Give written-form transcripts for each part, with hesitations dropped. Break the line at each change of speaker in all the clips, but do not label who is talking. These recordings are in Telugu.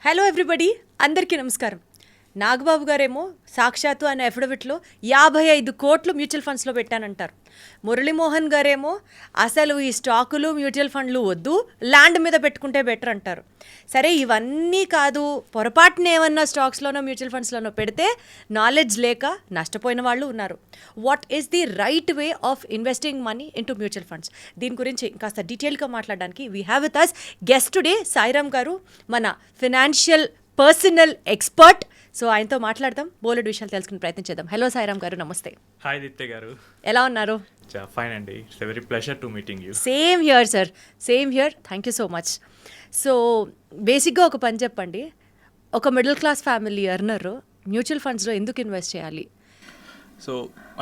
హలో ఎవ్రీబడి, అందరికీ నమస్కారం. నాగబాబు గారేమో సాక్షాత్తు ఆయన ఎఫిడవిట్లో 55 కోట్లు మ్యూచువల్ ఫండ్స్లో పెట్టానంటారు. మురళీమోహన్ గారేమో అసలు ఈ స్టాకులు మ్యూచువల్ ఫండ్లు వద్దు, ల్యాండ్ మీద పెట్టుకుంటే బెటర్ అంటారు. సరే, ఇవన్నీ కాదు, పొరపాటున ఏమన్నా స్టాక్స్లోనో మ్యూచువల్ ఫండ్స్లోనో పెడితే నాలెడ్జ్ లేక నష్టపోయిన వాళ్ళు ఉన్నారు. What is the right way of investing money into mutual funds? దీని గురించి కాస్త డీటెయిల్గా మాట్లాడడానికి we have with us guest today Sairam గారు, మన ఫినాన్షియల్ పర్సనల్ ఎక్స్పర్ట్. సో ఆయనతో మాట్లాడదాం, బోలెడు విషయాలు తెలుసుకునే ప్రయత్నం చేద్దాం. హలో సాయిరామ్ గారు, నమస్తే.
హాయ్ దిత్య గారు,
ఎలా ఉన్నారు?
ఫైన్ అండి. It's very pleasure to meeting you.
Same here sir, same here. Thank you so much. So బేసిక్గా ఒక పని చెప్పండి, ఒక middle class family earner mutual ఫండ్స్లో ఎందుకు ఇన్వెస్ట్ చేయాలి?
సో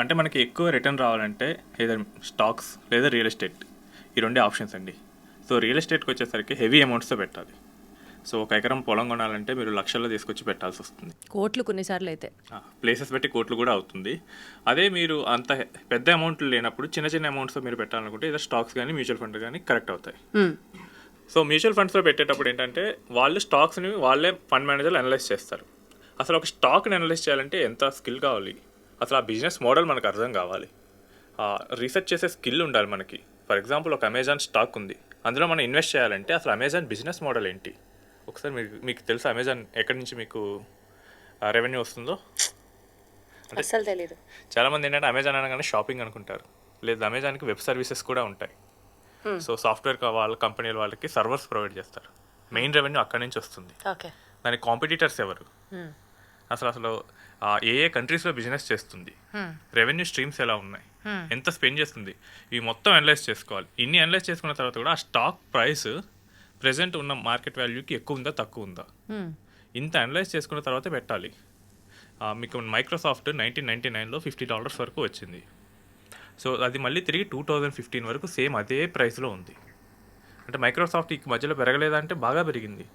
అంటే మనకి ఎక్కువ రిటర్న్ రావాలంటే ఏదైనా స్టాక్స్ లేదా రియల్ ఎస్టేట్, ఈ రెండే ఆప్షన్స్ అండి. సో రియల్ ఎస్టేట్కి వచ్చేసరికి హెవీ అమౌంట్స్తో పెట్టాలి. సో 1 ఎకరం పొలం కొనాలంటే మీరు లక్షల్లో తీసుకొచ్చి పెట్టాల్సి వస్తుంది,
కోట్లు కొన్నిసార్లు అయితే,
ప్లేసెస్ బట్టి కోట్లు కూడా అవుతుంది. అదే మీరు అంత పెద్ద అమౌంట్లు లేనప్పుడు చిన్న చిన్న అమౌంట్స్తో మీరు పెట్టాలనుకుంటే ఏదో స్టాక్స్ కానీ మ్యూచువల్ ఫండ్ కానీ కరెక్ట్ అవుతాయి. సో మ్యూచువల్ ఫండ్స్లో పెట్టేటప్పుడు ఏంటంటే వాళ్ళు స్టాక్స్ని వాళ్ళే ఫండ్ మేనేజర్లు అనలైజ్ చేస్తారు. అసలు ఒక స్టాక్ని అనలైజ్ చేయాలంటే ఎంత స్కిల్ కావాలి, అసలు ఆ బిజినెస్ మోడల్ మనకు అర్థం కావాలి, రీసెర్చ్ చేసే స్కిల్ ఉండాలి మనకి. ఫర్ ఎగ్జాంపుల్, ఒక అమెజాన్ స్టాక్ ఉంది, అందులో మనం ఇన్వెస్ట్ చేయాలంటే అసలు అమెజాన్ బిజినెస్ మోడల్ ఏంటి? ఒకసారి మీకు తెలుసా అమెజాన్ ఎక్కడి నుంచి మీకు రెవెన్యూ వస్తుందో?
అసలు తెలియదు.
చాలామంది ఏంటంటే అమెజాన్ అనగానే షాపింగ్ అనుకుంటారు. లేదు, అమెజాన్కి వెబ్ సర్వీసెస్ కూడా ఉంటాయి. సో సాఫ్ట్వేర్ వాళ్ళ కంపెనీల వాళ్ళకి సర్వర్స్ ప్రొవైడ్ చేస్తారు. మెయిన్ రెవెన్యూ అక్కడి నుంచి వస్తుంది. దానికి కాంపిటీటర్స్ ఎవరు, అసలు ఏ కంట్రీస్లో బిజినెస్ చేస్తుంది, రెవెన్యూ స్ట్రీమ్స్ ఎలా ఉన్నాయి, ఎంత స్పెండ్ చేస్తుంది, ఇవి మొత్తం అనలైజ్ చేసుకోవాలి. ఇన్ని అనలైజ్ చేసుకున్న తర్వాత కూడా ఆ స్టాక్ ప్రైస్ ప్రెజెంట్ ఉన్న మార్కెట్ వాల్యూకి ఎక్కువ ఉందా తక్కువ ఉందా, ఇంత అనలైజ్ చేసుకున్న తర్వాత పెట్టాలి. మీకు మైక్రోసాఫ్ట్ 1999లో $50 వరకు వచ్చింది. సో అది మళ్ళీ తిరిగి 2015 వరకు సేమ్ అదే ప్రైస్లో ఉంది. అంటే మైక్రోసాఫ్ట్ ఈ మధ్యలో పెరగలేదంటే బాగా పెరిగింది.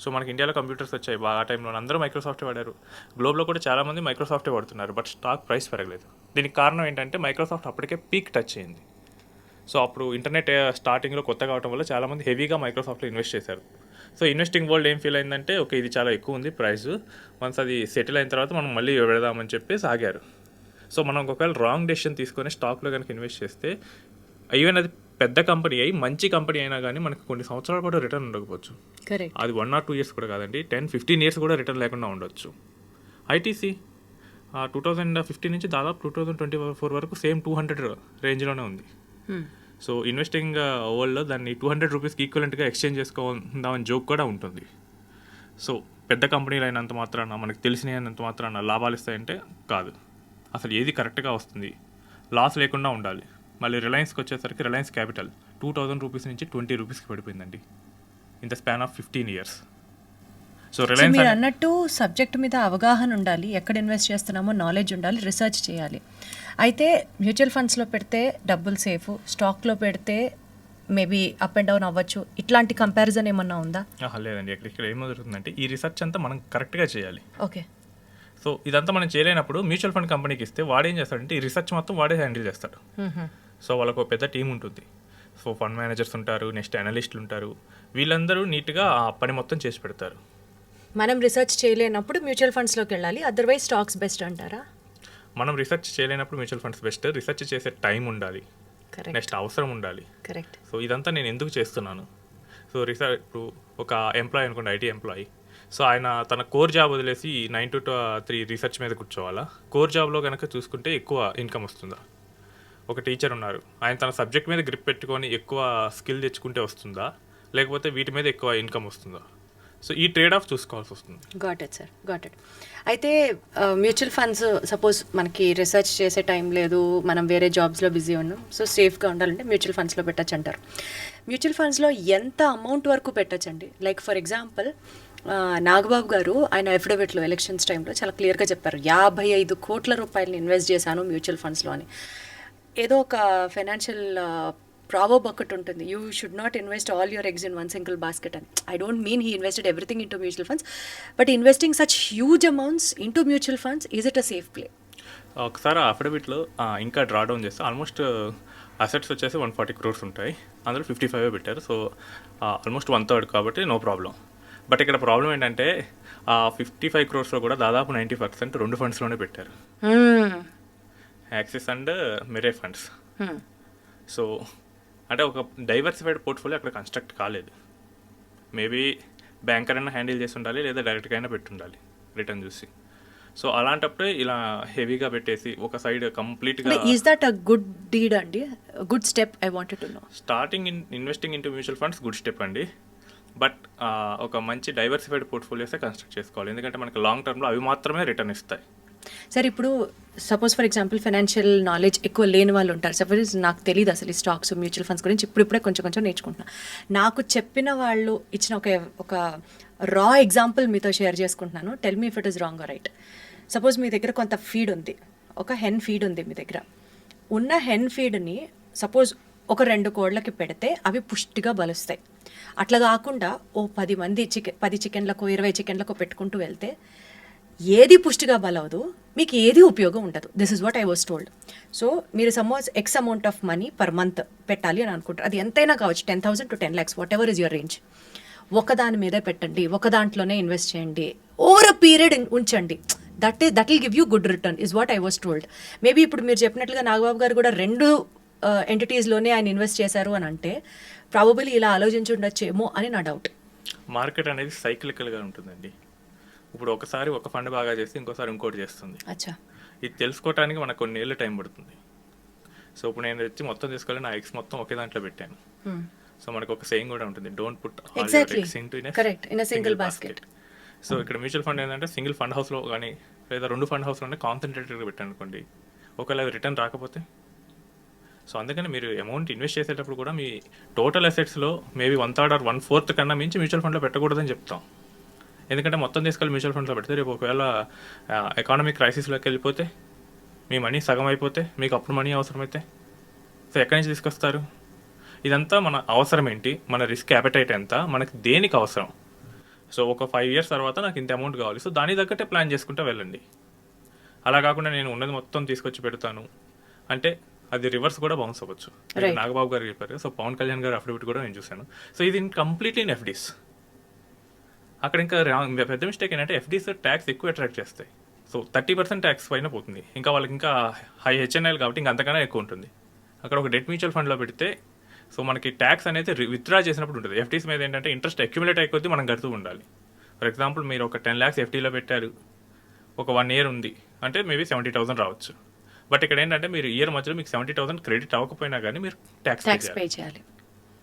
సో మనకి ఇండియాలో కంప్యూటర్స్ వచ్చాయి బాగా, ఆ టైంలో అందరూ మైక్రోసాఫ్టే వాడారు. గ్లోబ్లో కూడా చాలామంది మైక్రోసాఫ్టే వాడుతున్నారు, బట్ స్టాక్ ప్రైస్ పెరగలేదు. దీనికి కారణం ఏంటంటే మైక్రోసాఫ్ట్ అప్పటికే పీక్ టచ్ అయింది. సో అప్పుడు ఇంటర్నెట్ స్టార్టింగ్లో కొత్త కావడం వల్ల చాలామంది హెవీగా మైక్రోసాఫ్ట్లో ఇన్వెస్ట్ చేశారు. సో ఇన్వెస్టింగ్ వరల్డ్ ఏం ఫీల్ అయిందంటే, ఓకే ఇది చాలా ఎక్కువ ఉంది ప్రైస్, వన్స్ అది సెటిల్ అయిన తర్వాత మనం మళ్ళీ పెడదామని చెప్పేసి ఆగారు. సో మనం ఒకవేళ రాంగ్ డెసిషన్ తీసుకొని స్టాక్లో కనుక ఇన్వెస్ట్ చేస్తే, ఈవెన్ అది పెద్ద కంపెనీ అయ్యి మంచి కంపెనీ అయినా కానీ మనకు కొన్ని సంవత్సరాలు కూడా రిటర్న్ ఉండకపోవచ్చు. అది 1 or 2 years కూడా కాదండి, 10-15 years కూడా రిటర్న్ లేకుండా ఉండొచ్చు. ఐటీసీ 2015 నుంచి దాదాపు 2024 వరకు సేమ్ 200 రేంజ్లోనే ఉంది. సో ఇన్వెస్టింగ్ వరల్డ్లో దాన్ని 200 రూపీస్కి ఈక్వలెంట్గా ఎక్స్చేంజ్ చేసుకుందామని జోక్ కూడా ఉంటుంది. సో పెద్ద కంపెనీలు అయినంత మాత్రాన, మనకు తెలిసినంత మాత్రాన లాభాలు ఇస్తాయంటే కాదు. అసలు ఏది కరెక్ట్గా వస్తుంది, లాస్ లేకుండా ఉండాలి. మళ్ళీ రిలయన్స్కి వచ్చేసరికి రిలయన్స్ క్యాపిటల్ 2000 రూపీస్ నుంచి 20 రూపీస్కి పడిపోయిందండి in the span of 15 years. So Reliance
మీరు అన్నట్టు సబ్జెక్ట్ మీద అవగాహన ఉండాలి, ఎక్కడ ఇన్వెస్ట్ చేస్తున్నామో నాలెడ్జ్ ఉండాలి, రీసెర్చ్ చేయాలి. అయితే మ్యూచువల్ ఫండ్స్లో పెడితే డబ్బులు సేఫ్, స్టాక్లో పెడితే మేబీ అప్ అండ్ డౌన్ అవ్వచ్చు, ఇట్లాంటి కంపారిజన్ ఏమన్నా ఉందా?
లేదండి, ఇక్కడ ఏమవుతుందంటే ఈ రీసెర్చ్ అంతా మనం కరెక్ట్గా చేయాలి.
ఓకే.
సో ఇదంతా మనం చేయలేనప్పుడు మ్యూచువల్ ఫండ్ కంపెనీకి ఇస్తే వాడు ఏం చేస్తాడంటే ఈ రీసెర్చ్ మొత్తం వాడే హ్యాండిల్ చేస్తాడు. సో వాళ్ళకు ఒక పెద్ద టీం ఉంటుంది. సో ఫండ్ మేనేజర్స్ ఉంటారు, నెక్స్ట్ అనలిస్టులు ఉంటారు, వీళ్ళందరూ నీట్గా ఆ పని మొత్తం చేసి పెడతారు.
మనం రీసెర్చ్ చేయలేనప్పుడు మ్యూచువల్ ఫండ్స్లోకి వెళ్ళాలి, అదర్వైజ్ స్టాక్స్ బెస్ట్ అంటారా?
మనం రీసెర్చ్ చేయలేనప్పుడు మ్యూచువల్ ఫండ్స్ బెస్ట్. రీసెర్చ్ చేసే టైం ఉండాలి, నెక్స్ట్ అవసరం ఉండాలి.
కరెక్ట్.
సో ఇదంతా నేను ఎందుకు చేస్తున్నాను? సో రీసెర్చ్, ఇప్పుడు ఒక ఎంప్లాయీ అనుకోండి, ఐటీ ఎంప్లాయీ, సో ఆయన తన కోర్ జాబ్ వదిలేసి 9 to 3 రీసెర్చ్ మీద కూర్చోవాలా? కోర్ జాబ్లో కనుక చూసుకుంటే ఎక్కువ ఇన్కమ్ వస్తుందా? ఒక టీచర్ ఉన్నారు, ఆయన తన సబ్జెక్ట్ మీద గ్రిప్ పెట్టుకొని ఎక్కువ స్కిల్ తెచ్చుకుంటే వస్తుందా, లేకపోతే వీటి మీద ఎక్కువ ఇన్కమ్ వస్తుందా? సో ఈ ట్రేడ్ ఆఫ్ చూసుకోవాల్సి వస్తుంది.
Got it sir, got it. అయితే మ్యూచువల్ ఫండ్స్ సపోజ్ మనకి రీసెర్చ్ చేసే టైం లేదు, మనం వేరే జాబ్స్లో బిజీ ఉన్నాం, సో సేఫ్గా ఉండాలంటే మ్యూచువల్ ఫండ్స్లో పెట్టచ్చు అంటారు. మ్యూచువల్ ఫండ్స్లో ఎంత అమౌంట్ వరకు పెట్టచ్చండి? లైక్ ఫర్ ఎగ్జాంపుల్, నాగబాబు గారు ఆయన ఎఫిడవిట్లో ఎలక్షన్స్ టైంలో చాలా క్లియర్గా చెప్పారు, 55 కోట్ల రూపాయలని ఇన్వెస్ట్ చేశాను మ్యూచువల్ ఫండ్స్లో అని. ఏదో ఒక ఫైనాన్షియల్ ప్రావర్బ్ ఒకటి ఉంటుంది, you should not invest all your eggs in one single basket అని. I don't mean he invested everything into mutual funds, but investing such huge amounts into mutual funds, is it a safe play?
ఒకసారి ఆ అఫిడవిట్లో ఇంకా డ్రా డౌన్ చేస్తే ఆల్మోస్ట్ అసెట్స్ వచ్చేసి 140 crores ఉంటాయి, అందులో 55 పెట్టారు. సో ఆల్మోస్ట్ 1/3 కాబట్టి నో ప్రాబ్లం. బట్ ఇక్కడ ప్రాబ్లం ఏంటంటే ఆ 55 crores కూడా దాదాపు 90% 2 ఫండ్స్లోనే పెట్టారు, axis and Mare funds. So అంటే ఒక డైవర్సిఫైడ్ పోర్ట్ఫోలియో అక్కడ కన్స్ట్రక్ట్ కాలేదు. మేబీ బ్యాంకర్ అయినా హ్యాండిల్ చేసి ఉండాలి, లేదా డైరెక్ట్గా అయినా పెట్టి ఉండాలి రిటర్న్ చూసి. సో అలాంటప్పుడు ఇలా హెవీగా పెట్టేసి ఒక సైడ్ కంప్లీట్గా.
Is that a good deed అండి, good step? I wanted to know.
Starting investing into mutual funds good step అండి, బట్ ఒక మంచి డైవర్సిఫైడ్ పోర్ట్ఫోలియోసే కన్స్ట్రక్ట్ చేసుకోవాలి, ఎందుకంటే మనకి లాంగ్ టర్మ్లో అవి మాత్రమే రిటర్న్ ఇస్తాయి.
సార్ ఇప్పుడు suppose for example financial knowledge ఎక్కువ లేని వాళ్ళు ఉంటారు. సపోజ్ నాకు తెలియదు అసలు ఈ స్టాక్స్ మ్యూచువల్ ఫండ్స్ గురించి, ఇప్పుడే కొంచెం నేర్చుకుంటున్నా. నాకు చెప్పిన వాళ్ళు ఇచ్చిన ఒక రా ఎగ్జాంపుల్ మీతో షేర్ చేసుకుంటున్నాను. Tell me if it is wrong or right. Suppose మీ దగ్గర కొంత ఫీడ్ ఉంది, ఒక హెన్ ఫీడ్ ఉంది మీ దగ్గర. ఉన్న హెన్ ఫీడ్ని సపోజ్ ఒక 2 కోళ్ళకి పెడితే అవి పుష్టిగా బలుస్తాయి. అట్లా కాకుండా ఓ 10 చికెన్లకు 20 చికెన్లకు పెట్టుకుంటూ వెళ్తే ఏది పుష్టిగా బలవదు, మీకు ఏది ఉపయోగం ఉండదు. This is what I was told. So మీరు suppose X amount of money per month పెట్టాలి అని అనుకుంటారు, అది ఎంతైనా కావచ్చు, 10,000 to 10 lakhs, what ever is your range. ఒకదాని మీదే పెట్టండి, ఒక దాంట్లోనే ఇన్వెస్ట్ చేయండి, ఓవర్ అ పీరియడ్ ఉంచండి. That will give you good return is what I was told. Maybe ఇప్పుడు మీరు చెప్పినట్లుగా నాగబాబు గారు కూడా 2 ఎంటిటీస్లోనే ఆయన ఇన్వెస్ట్ చేశారు అని అంటే ప్రాబబుల్లీ ఇలా ఆలోచించి ఉండొచ్చేమో అని నా డౌట్.
మార్కెట్ అనేది సైక్లికల్గా ఉంటుందండి. ఇప్పుడు ఒకసారి ఒక ఫండ్ బాగా చేసి ఇంకోసారి ఇంకోటి చేస్తుంది.
అచ్చా,
ఇది తెలుసుకోవడానికి మనకు కొన్ని ఏళ్ళు టైం పడుతుంది. సో ఇప్పుడు నేను వచ్చి మొత్తం తీసుకోవాలి, నా ఎగ్స్ మొత్తం ఒకే దాంట్లో పెట్టాను. సో మనకు ఒక సేయింగ్ కూడా ఉంటుంది, don't put all your eggs in a single basket. So ఇక్కడ మ్యూచువల్ ఫండ్ ఏంటంటే సింగిల్ ఫండ్ హౌస్లో కానీ లేదా 2 ఫండ్ హౌస్లోనే కాన్సన్ట్రేటెడ్గా పెట్టాను అనుకోండి, ఒకవేళ రిటర్న్ రాకపోతే. సో అందుకని మీరు అమౌంట్ ఇన్వెస్ట్ చేసేటప్పుడు కూడా మీ టోటల్ అసెట్స్లో మేబీ 1/3 or 1/4 కన్నా మించి మ్యూచువల్ ఫండ్లో పెట్టకూడదని చెప్తాం. ఎందుకంటే మొత్తం తీసుకెళ్ళి మ్యూచువల్ ఫండ్స్లో పెడితే రేపు ఒకవేళ ఎకానమిక్ క్రైసిస్లోకి వెళ్ళిపోతే, మీ మనీ సగం అయిపోతే, మీకు అప్పుడు మనీ అవసరమైతే సో ఎక్కడి నుంచి తీసుకొస్తారు? ఇదంతా మన అవసరం ఏంటి, మన రిస్క్ యాపెటైట్ ఎంత, మనకి దేనికి అవసరం. సో ఒక 5 years తర్వాత నాకు ఇంత అమౌంట్ కావాలి, సో దాని తగ్గట్టే ప్లాన్ చేసుకుంటూ వెళ్ళండి. అలా కాకుండా నేను ఉన్నది మొత్తం తీసుకొచ్చి పెడతాను అంటే అది రివర్స్ కూడా బౌన్స్ అవ్వచ్చు. నాగబాబు గారు చెప్పారు, సో పవన్ కళ్యాణ్ గారు అఫిడవిట్ కూడా నేను చూశాను. సో ఇది కంప్లీట్లీ ఇన్ ఎఫ్డీస్. అక్కడ ఇంకా పెద్ద మిస్టేక్ ఏంటంటే ఎఫ్డీస్ ట్యాక్స్ ఎక్కువ అట్రాక్ట్ చేస్తాయి. సో 30% ట్యాక్స్ పైన పోతుంది, ఇంకా వాళ్ళకి ఇంకా హై హెచ్ఎన్ఐలు కాబట్టి ఇంకా అంతకన్నా ఎక్కువ ఉంటుంది. అక్కడ ఒక డెట్ మ్యూచువల్ ఫండ్లో పెడితే సో మనకి ట్యాక్స్ అనేది విత్డ్రా చేసినప్పుడు ఉంటుంది. ఎఫ్డీస్ మీద ఏంటంటే ఇంట్రెస్ట్ అక్యుములేట్ అయిపోతే మనం కడుతూ ఉండాలి. ఫర్ ఎగ్జాంపుల్ మీరు ఒక 10 lakhs ఎఫ్డీలో పెట్టారు, ఒక 1 year ఉంది అంటే మేబీ 70,000 రావచ్చు. బట్ ఇక్కడ ఏంటంటే మీరు ఇయర్ మధ్యలో మీకు 70,000 క్రెడిట్ అవ్వకపోయినా కానీ మీరు ట్యాక్స్ పే చేయాలి.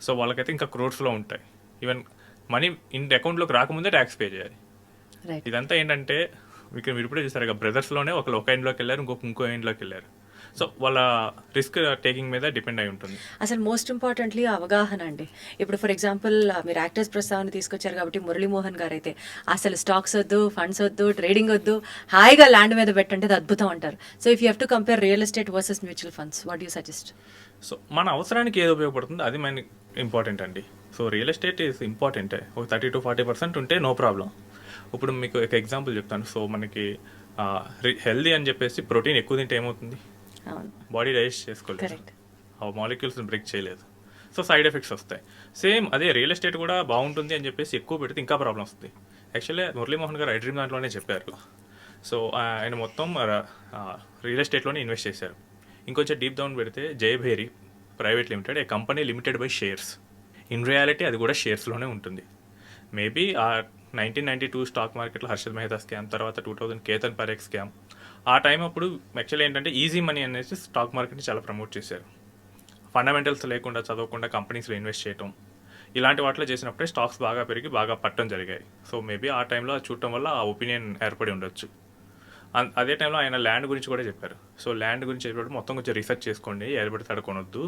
సో వాళ్ళకైతే ఇంకా క్రోర్స్లో ఉంటాయి. ఈవెన్ మనీ అకౌంట్లోకి రాకముందే ట్యాక్స్ పే చేయాలి. ఇదంతా ఏంటంటే మీరు ఇప్పుడే చూసారు కదా, బ్రదర్స్లోనే ఒకరు ఒక ఎండ్లోకి వెళ్ళారు, ఇంకో ఎండ్లోకి వెళ్ళారు. సో వాళ్ళ రిస్క్ టేకింగ్ మీద డిపెండ్ అయి ఉంటుంది.
అసలు మోస్ట్ ఇంపార్టెంట్లీ అవగాహన అండి. ఇప్పుడు ఫర్ ఎగ్జాంపుల్ మీరు యాక్టర్స్ ప్రస్తావన తీసుకొచ్చారు కాబట్టి మురళీమోహన్ గారు అయితే అసలు స్టాక్స్ వద్దు, ఫండ్స్ వద్దు, ట్రేడింగ్ వద్దు, హాయిగా ల్యాండ్ మీద పెట్టంటే అది అద్భుతం అంటారు. So if you have to compare real estate versus mutual funds, what you suggest?
So మన అవసరానికి ఏది ఉపయోగపడుతుందో అది మన ఇంపార్టెంట్ అండి. సో రియల్ ఎస్టేట్ ఈజ్ ఇంపార్టెంటే, ఒక 30 to 40% ఉంటే నో ప్రాబ్లం. ఇప్పుడు మీకు ఒక ఎగ్జాంపుల్ చెప్తాను. సో మనకి హెల్దీ అని చెప్పేసి ప్రోటీన్ ఎక్కువ తింటే ఏమవుతుంది, బాడీ డైజెస్ట్ చేసుకోలేదు, ఆ మాలిక్యూల్స్ బ్రేక్ చేయలేదు, సో సైడ్ ఎఫెక్ట్స్ వస్తాయి. సేమ్ అదే రియల్ ఎస్టేట్ కూడా బాగుంటుంది అని చెప్పేసి ఎక్కువ పెడితే ఇంకా ప్రాబ్లం వస్తుంది. యాక్చువల్లీ మురళీమోహన్ గారు ఐడ్రీమ్ దాంట్లోనే చెప్పారు. సో ఆయన మొత్తం రియల్ ఎస్టేట్లోనే ఇన్వెస్ట్ చేశారు. ఇంకొంచెం డీప్ డౌన్ పెడితే Jayabheri private limited, a company limited by shares. In reality అది కూడా షేర్స్లోనే ఉంటుంది. మేబీ ఆ 1992 స్టాక్ మార్కెట్లో హర్షద్ మెహతా స్కామ్, తర్వాత 2000 కేతన్ పరేఖ్ స్కామ్, ఆ టైం అప్పుడు యాక్చువల్లీ ఏంటంటే ఈజీ మనీ అనేసి స్టాక్ మార్కెట్ని చాలా ప్రమోట్ చేశారు. ఫండమెంటల్స్ లేకుండా చదవకుండా కంపెనీస్లో ఇన్వెస్ట్ చేయటం, ఇలాంటి వాటిలో చేసినప్పుడే స్టాక్స్ బాగా పెరిగి బాగా పట్టడం జరిగాయి. సో మేబీ ఆ టైంలో చూడటం వల్ల ఆ ఒపీనియన్ ఏర్పడి ఉండొచ్చు. అదే టైంలో ఆయన ల్యాండ్ గురించి కూడా చెప్పారు. సో ల్యాండ్ గురించి చెప్పినప్పుడు మొత్తం కొంచెం రీసెర్చ్ చేసుకోండి, ఏర్పడి తడకొనొద్దు,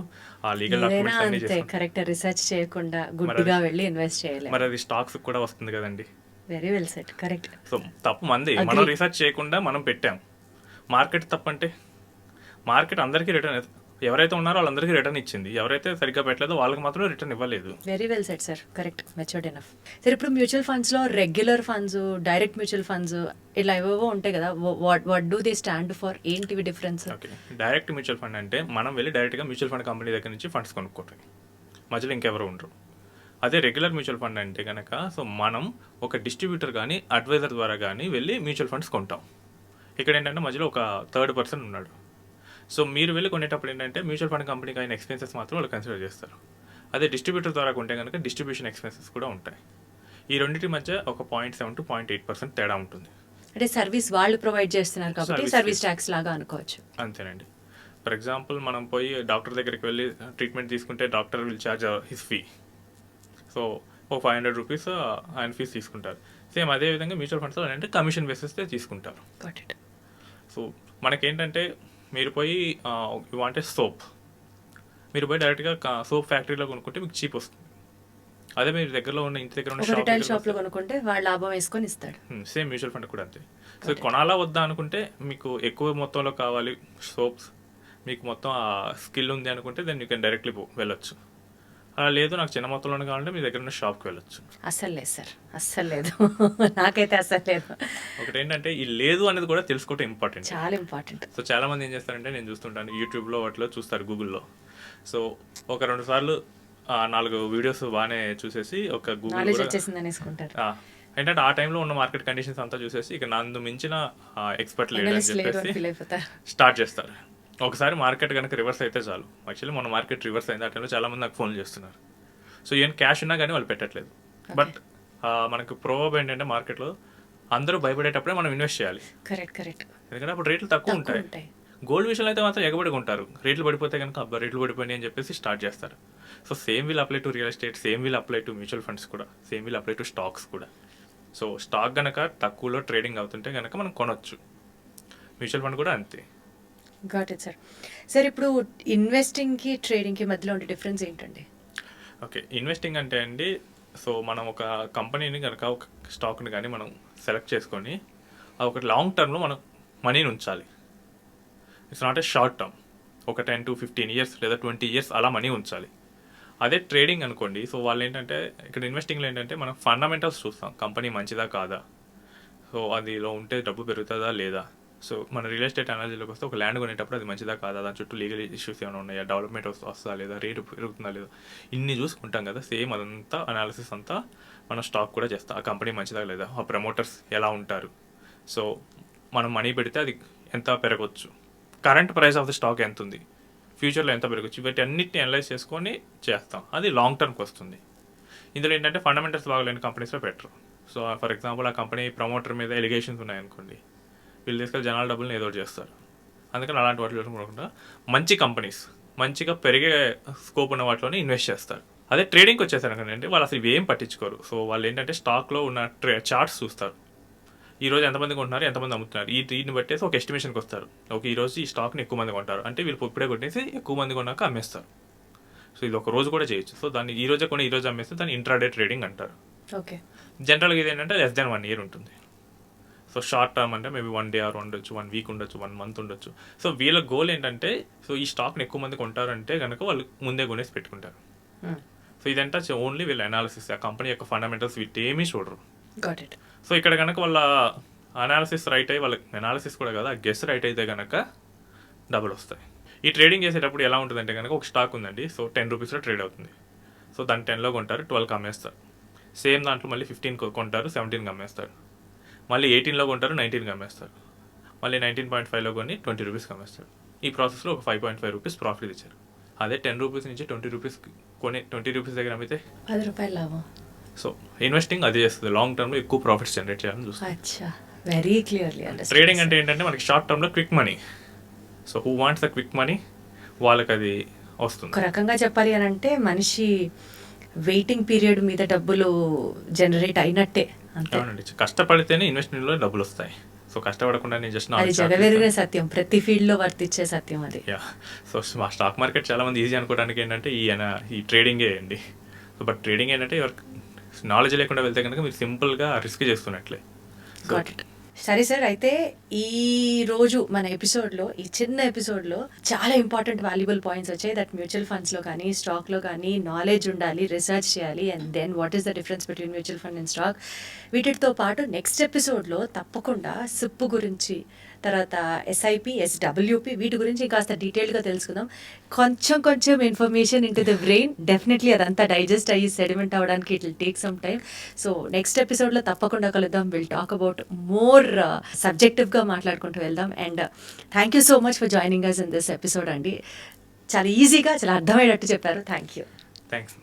ఆ లీగల్ డాక్యుమెంట్స్ అన్ని చేసుకోండి.
కరెక్ట్, రీసెర్చ్ చేయకుండా గుడ్డిగా వెళ్ళి ఇన్వెస్ట్ చేయాలి.
మరి అది స్టాక్స్ కూడా వస్తుంది కదండి.
Very well set, correct.
So తప్పు మంది, మనం రీసెర్చ్ చేయకుండా మనం పెట్టాం. మార్కెట్ తప్పంటే మార్కెట్ అందరికీ రిటర్న్, ఎవరైతే ఉన్నారో వాళ్ళందరికీ రిటర్న్ ఇచ్చింది, ఎవరైతే సరిగ్గా పెట్టలేదో వాళ్ళకి మాత్రం రిటర్న్ ఇవ్వలేదు.
Very well set sir, correct, matured enough. Sir ఇప్పుడు మ్యూచువల్ ఫండ్స్లో regular funds, direct mutual funds ఇలా ఏవేవో ఉంటాయి కదా, what do they stand for, ఏంటివి difference?
Okay, direct mutual fund అంటే మనం వెళ్ళి డైరెక్ట్గా మ్యూచువల్ ఫండ్ కంపెనీ దగ్గర నుంచి ఫండ్స్ కొనుక్కోవటం, మధ్యలో ఇంకెవరు ఉండరు. అదే రెగ్యులర్ మ్యూచువల్ ఫండ్ అంటే కనుక సో మనం ఒక డిస్ట్రిబ్యూటర్ కానీ అడ్వైజర్ ద్వారా కానీ వెళ్ళి మ్యూచువల్ ఫండ్స్ కొంటాం. ఇక్కడ ఏంటంటే మధ్యలో ఒక థర్డ్ పర్సన్ ఉన్నాడు. సో మీరు వెళ్ళి కొనేటప్పుడు ఏంటంటే మ్యూచువల్ ఫండ్ కంపెనీకి అయిన ఎక్స్పెన్సెస్ మాత్రం వాళ్ళు కన్సిడర్ చేస్తారు. అదే డిస్ట్రిబ్యూటర్ ద్వారా కొంటే కనుక డిస్ట్రిబ్యూషన్ ఎక్స్పెన్సెస్ కూడా ఉంటాయి. ఈ రెండింటి మధ్య ఒక 0.7 to 0.8% తేడా ఉంటుంది.
అంటే సర్వీస్ వాళ్ళు ప్రొవైడ్ చేస్తున్నారు కాబట్టి సర్వీస్ ట్యాక్స్ లాగా అనుకోవచ్చు.
అంతేనండి. ఫర్ ఎగ్జాంపుల్ మనం పోయి డాక్టర్ దగ్గరికి వెళ్ళి ట్రీట్మెంట్ తీసుకుంటే doctor will charge his fee. So ఒక 500 రూపీస్ ఆయన ఫీజు తీసుకుంటారు. సేమ్ అదే విధంగా మ్యూచువల్ ఫండ్స్లో అంటే కమిషన్ బేసిస్ తీసుకుంటారు. సో మనకేంటంటే మీరు పోయి యూ వాంట్ ఏ సోప్, మీరు పోయి డైరెక్ట్గా సోప్ ఫ్యాక్టరీలో కొనుక్కుంటే మీకు చీప్ వస్తుంది. అదే మీరు దగ్గరలో ఉన్న ఇంటి దగ్గర ఉన్న
రిటైల్ షాప్లో కొనుక్కుంటే వాళ్ళు లాభం వేసుకొని ఇస్తాడు.
సేమ్ మ్యూచువల్ ఫండ్ కూడా అంతే. సో కొనాలా వద్దా అనుకుంటే మీకు ఎక్కువ మొత్తంలో కావాలి సోప్స్, మీకు మొత్తం ఆ స్కిల్ ఉంది అనుకుంటే దెన్ యూ కెన్ డైరెక్ట్లీ వెళ్ళొచ్చు. అలా లేదు నాకు చిన్న మొత్తంలోనే కావాలంటే మీ దగ్గర ఉన్న షాప్కి వెళ్ళొచ్చు.
అస్సలు లేదు సార్, అస్సలు లేదు, నాకైతే అస్సలు లేదు.
ఒకటి ఏంటంటే ఈ లేదు అనేది కూడా తెలుసుకోవటం ఇంపార్టెంట్,
చాలా ఇంపార్టెంట్.
సో చాలా మంది ఏం చేస్తారంటే నేను చూస్తుంటాను యూట్యూబ్లో వాటిలో చూస్తారు, గూగుల్లో. సో ఒక 2 సార్లు 4 వీడియోస్ బాగానే చూసేసి ఒక గూగుల్ ఏంటంటే ఆ టైంలో ఉన్న మార్కెట్ కండిషన్స్ అంతా చూసేసి ఇక నన్ను మించిన ఎక్స్పర్ట్ లేడని చెప్పేసి స్టార్ట్ చేస్తారు. ఒకసారి మార్కెట్ కనుక రివర్స్ అయితే చాలు. యాక్చువల్లీ మన మార్కెట్ రివర్స్ అయింది. ఆ టైంలో చాలా మంది నాకు ఫోన్ చేస్తున్నారు. సో ఏం క్యాష్ ఉన్నా కానీ వాళ్ళు పెట్టట్లేదు. బట్ మనకు ప్రోబ్ ఏంటంటే మార్కెట్లో అందరూ భయపడేటప్పుడే మనం ఇన్వెస్ట్ చేయాలి. ఎందుకంటే అప్పుడు రేట్లు తక్కువ ఉంటాయి. గోల్డ్ విషయంలో అయితే మాత్రం ఎగబడి ఉంటారు. రేట్లు పడిపోతే కనుక అబ్బా రేట్లు పడిపోయినాయి అని చెప్పేసి స్టార్ట్ చేస్తారు. So same will apply to real estate, same will apply to mutual funds కూడా, same will apply to stocks కూడా. సో స్టాక్ కనుక తక్కువలో ట్రేడింగ్ అవుతుంటే కనుక మనం కొనొచ్చు. మ్యూచువల్ ఫండ్ కూడా అంతే.
Got it sir. సార్ ఇప్పుడు ఇన్వెస్టింగ్కి ట్రేడింగ్కి మధ్యలో ఉండే డిఫరెన్స్ ఏంటండి?
ఓకే, ఇన్వెస్టింగ్ అంటే అండి సో మనం ఒక కంపెనీని కనుక ఒక స్టాక్ని కానీ మనం సెలెక్ట్ చేసుకొని అది ఒక లాంగ్ టర్మ్లో మనం మనీని ఉంచాలి. It's not a short term. ఒక 10 to 15 years లేదా 20 years అలా మనీ ఉంచాలి. అదే ట్రేడింగ్ అనుకోండి, సో వాళ్ళు ఏంటంటే ఇక్కడ ఇన్వెస్టింగ్లో ఏంటంటే మనం ఫండమెంటల్స్ చూస్తాం, కంపెనీ మంచిదా కాదా, సో అదిలో ఉంటే డబ్బు పెరుగుతుందా లేదా. సో మన రియల్ ఎస్టేట్ అనాలజీలోకి వస్తే ఒక ల్యాండ్ కొనేటప్పుడు అది మంచిదా కాదా, దాని చుట్టూ లీగల్ ఇష్యూస్ ఏమైనా ఉన్నాయా, డెవలప్మెంట్ వస్తుందా లేదా, రేటు పెరుగుతుందా లేదా, ఇన్ని చూసుకుంటాం కదా. సేమ్ అదంతా అనాలిసిస్ అంతా మనం స్టాక్ కూడా చేస్తాం. ఆ కంపెనీ మంచిదా లేదా, ఆ ప్రమోటర్స్ ఎలా ఉంటారు, సో మనం మనీ పెడితే అది ఎంత పెరగవచ్చు, current price of the stock ఎంత ఉంది, ఫ్యూచర్లో ఎంత పెరగచ్చు, వీటి అన్నిటిని అనలైజ్ చేసుకొని చేస్తాం. అది లాంగ్ టర్మ్కి వస్తుంది. ఇందులో ఏంటంటే ఫండమెంటల్స్ బాగలేని కంపెనీస్లో పెట్టరు. సో ఫర్ ఎగ్జాంపుల్ ఆ కంపెనీ ప్రమోటర్ మీద ఎలిగేషన్స్ ఉన్నాయనుకోండి, వీళ్ళు తీసుకెళ్ళి జనాల డబ్బులను ఏదో చేస్తారు. అందుకని అలాంటి వాటిలో చూడకుండా మంచి కంపెనీస్, మంచిగా పెరిగే స్కోప్ ఉన్న వాటిలోనే ఇన్వెస్ట్ చేస్తారు. అదే ట్రేడింగ్కి వచ్చేసరికి వాళ్ళు అసలు ఇవేం పట్టించుకోరు. సో వాళ్ళు ఏంటంటే స్టాక్లో ఉన్న చార్ట్స్ చూస్తారు. ఈ రోజు ఎంతమంది కొంటున్నారు, ఎంతమంది అమ్ముతున్నారు, దీన్ని బట్టేసి ఒక ఎస్టిమేషన్కి వస్తారు. ఓకే, ఈ రోజు ఈ స్టాక్ని ఎక్కువ మంది కొంటారు అంటే వీళ్ళు ఇప్పుడే కొట్టేసి ఎక్కువ మంది కొన్నాక అమ్మేస్తారు. సో ఇది ఒక రోజు కూడా చేయొచ్చు. సో దాన్ని ఈ రోజే కొని ఈ రోజు అమ్మేస్తే దాన్ని ఇంట్రాడే ట్రేడింగ్ అంటారు.
ఓకే,
జనరల్గా ఇది ఏంటంటే less than 1 year ఉంటుంది. సో షార్ట్ టర్మ్ అంటే మేబీ 1 day ఆర్ ఉండొచ్చు, 1 week ఉండొచ్చు, 1 month ఉండొచ్చు. సో వీళ్ళ గోల్ ఏంటంటే సో ఈ స్టాక్ని ఎక్కువ మంది కొంటారంటే కనుక వాళ్ళు ముందే కొనేసి పెట్టుకుంటారు. సో ఇదంతా ఓన్లీ వీళ్ళ అనాలిసిస్, ఆ కంపెనీ యొక్క ఫండమెంటల్స్ వీటేమీ చూడరు. సో ఇక్కడ కనుక వాళ్ళ అనాలిసిస్ రైట్ అయ్యి, వాళ్ళ అనాలిసిస్ కూడా కదా గెస్ రైట్ అయితే కనుక డబ్బులు వస్తాయి. ఈ ట్రేడింగ్ చేసేటప్పుడు ఎలా ఉంటుందంటే కనుక ఒక స్టాక్ ఉందండి, సో 10 రూపీస్లో ట్రేడ్ అవుతుంది. సో దాన్ని 10లో కొంటారు, 12కి అమ్మేస్తారు. సేమ్ దాంట్లో మళ్ళీ 15 కొంటారు, 17కి అమ్మేస్తారు. మళ్ళీ 18లో కొంటారు, 19కి అమ్మేస్తారు. మళ్ళీ 19.5లో కొని 20 రూపీస్కి అమ్మేస్తారు. ఈ ప్రాసెస్లో ఒక 5.5 రూపీస్ ప్రాఫిట్ ఇచ్చారు. అదే 10 రూపీస్ నుంచి 20 రూపీస్ కొని 20 రూపీస్ దగ్గర అమ్మితే
10 రూపాయలు లాభం.
సో ఇన్వెస్టింగ్ అది చేస్తుంది, లాంగ్ టర్మ్లో ఎక్కువ ప్రాఫిట్స్ జనరేట్ చేయాలని చూస్తుంది.
Very clearly.
ట్రేడింగ్ అంటే ఏంటంటే మనకి షార్ట్ టర్మ్లో quick money. So who wants the quick money వాళ్ళకి అది వస్తుంది.
ఒక రకంగా చెప్పాలి అని అంటే మనిషి వెయిటింగ్ పీరియడ్ మీద డబ్బులు జనరేట్ అయినట్టే.
అవునండి, కష్టపడితేనే ఇన్వెస్ట్మెంట్లో డబ్బులు వస్తాయి. సో కష్టపడకుండా నేను జస్ట్
జగవేరుగా సత్యం, ప్రతి ఫీల్డ్ లో వర్తించే సత్యం అది.
సో మా స్టాక్ మార్కెట్ చాలా మంది ఈజీ అనుకోవడానికి ఏంటంటే ఈ ట్రేడింగే అండి. సో బట్ ట్రేడింగ్ ఏంటంటే నాలెడ్జ్ లేకుండా వెళ్తే కనుక మీరు సింపుల్గా రిస్క్ చేస్తున్నట్లే.
సరే సార్, అయితే ఈ రోజు మన ఎపిసోడ్లో, ఈ చిన్న ఎపిసోడ్లో చాలా ఇంపార్టెంట్ వాల్యుబుల్ పాయింట్స్ వచ్చాయి. దట్ మ్యూచువల్ ఫండ్స్లో కానీ స్టాక్లో కానీ నాలెడ్జ్ ఉండాలి, రీసెర్చ్ చేయాలి, and then what is the difference between mutual fund and stock. వీటితో పాటు నెక్స్ట్ ఎపిసోడ్లో తప్పకుండా సిప్ గురించి, తర్వాత ఎస్ఐపి, ఎస్డబ్ల్యూపి, వీటి గురించి కాస్త డీటెయిల్డ్గా తెలుసుకుందాం. కొంచెం information into the brain, definitely అదంతా డైజెస్ట్ అయ్యి సెడిమెంట్ అవ్వడానికి it will take some time. So next ఎపిసోడ్లో తప్పకుండా కలుద్దాం. విల్ టాక్ అబౌట్ మోర్ సబ్జెక్టివ్గా మాట్లాడుకుంటూ వెళ్దాం. And thank you so much for joining us in this episode అండి. చాలా ఈజీగా, చాలా అర్థమయ్యేటట్టు చెప్పారు. Thank you.
థ్యాంక్స్.